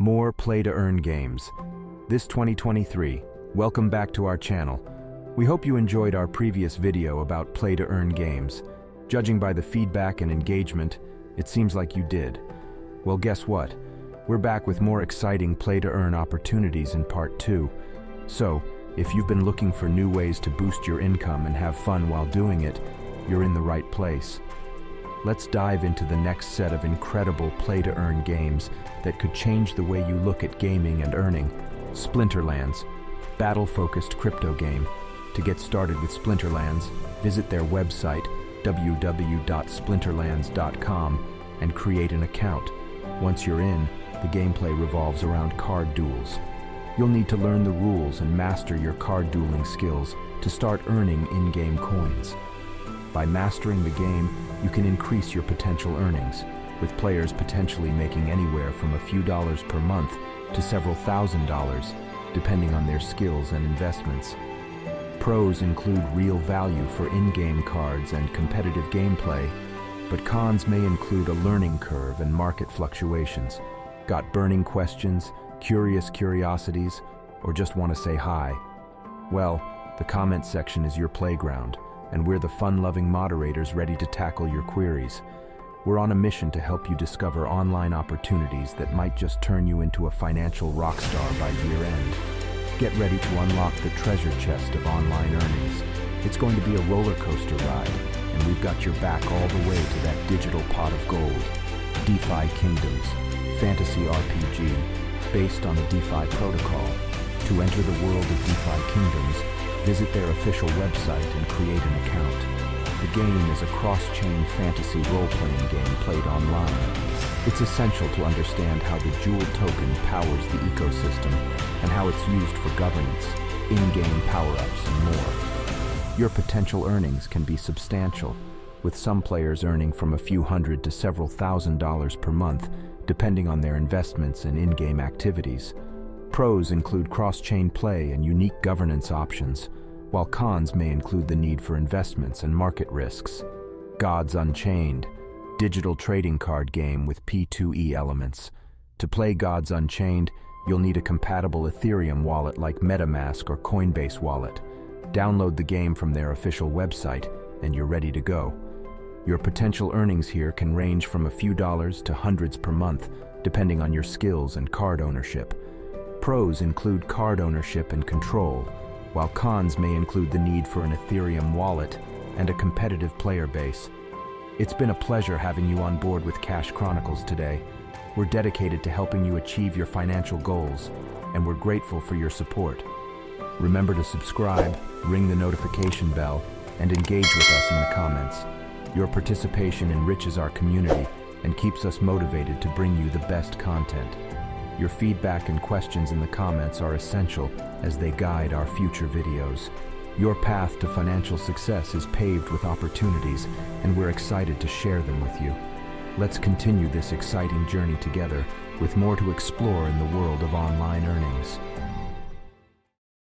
more play-to-earn games. This 2023, welcome back to our channel. We hope you enjoyed our previous video about play-to-earn games. Judging by the feedback and engagement, it seems like you did. Well, guess what? We're back with more exciting play-to-earn opportunities in part 2. So, if you've been looking for new ways to boost your income and have fun while doing it, you're in the right place. Let's dive into the next set of incredible play-to-earn games that could change the way you look at gaming and earning. Splinterlands, battle-focused crypto game. To get started with Splinterlands, visit their website, www.splinterlands.com, and create an account. Once you're in, the gameplay revolves around card duels. You'll need to learn the rules and master your card dueling skills to start earning in-game coins. By mastering the game, you can increase your potential earnings, with players potentially making anywhere from a few dollars per month to several $1,000s, depending on their skills and investments. Pros include real value for in-game cards and competitive gameplay, but cons may include a learning curve and market fluctuations. Got burning questions, curious curiosities, or just want to say hi? Well, the comment section is your playground, and we're the fun-loving moderators ready to tackle your queries. We're on a mission to help you discover online opportunities that might just turn you into a financial rock star by year-end. Get ready to unlock the treasure chest of online earnings. It's going to be a roller coaster ride, and we've got your back all the way to that digital pot of gold. DeFi Kingdoms, fantasy RPG, based on the DeFi protocol. To enter the world of DeFi Kingdoms, visit their official website and create an account. The game is a cross-chain fantasy role-playing game played online. It's essential to understand how the Jewel token powers the ecosystem and how it's used for governance, in-game power-ups, and more. Your potential earnings can be substantial, with some players earning from a few hundred to several $1,000s per month, depending on their investments and in-game activities. Pros include cross-chain play and unique governance options, while cons may include the need for investments and market risks. Gods Unchained, digital trading card game with P2E elements. To play Gods Unchained, you'll need a compatible Ethereum wallet like MetaMask or Coinbase wallet. Download the game from their official website, and you're ready to go. Your potential earnings here can range from a few dollars to hundreds per month, depending on your skills and card ownership. Pros include card ownership and control, while cons may include the need for an Ethereum wallet and a competitive player base. It's been a pleasure having you on board with Chronicles today. We're dedicated to helping you achieve your financial goals, and we're grateful for your support. Remember to subscribe, ring the notification bell, and engage with us in the comments. Your participation enriches our community and keeps us motivated to bring you the best content. Your feedback and questions in the comments are essential as they guide our future videos. Your path to financial success is paved with opportunities, and we're excited to share them with you. Let's continue this exciting journey together with more to explore in the world of online earnings.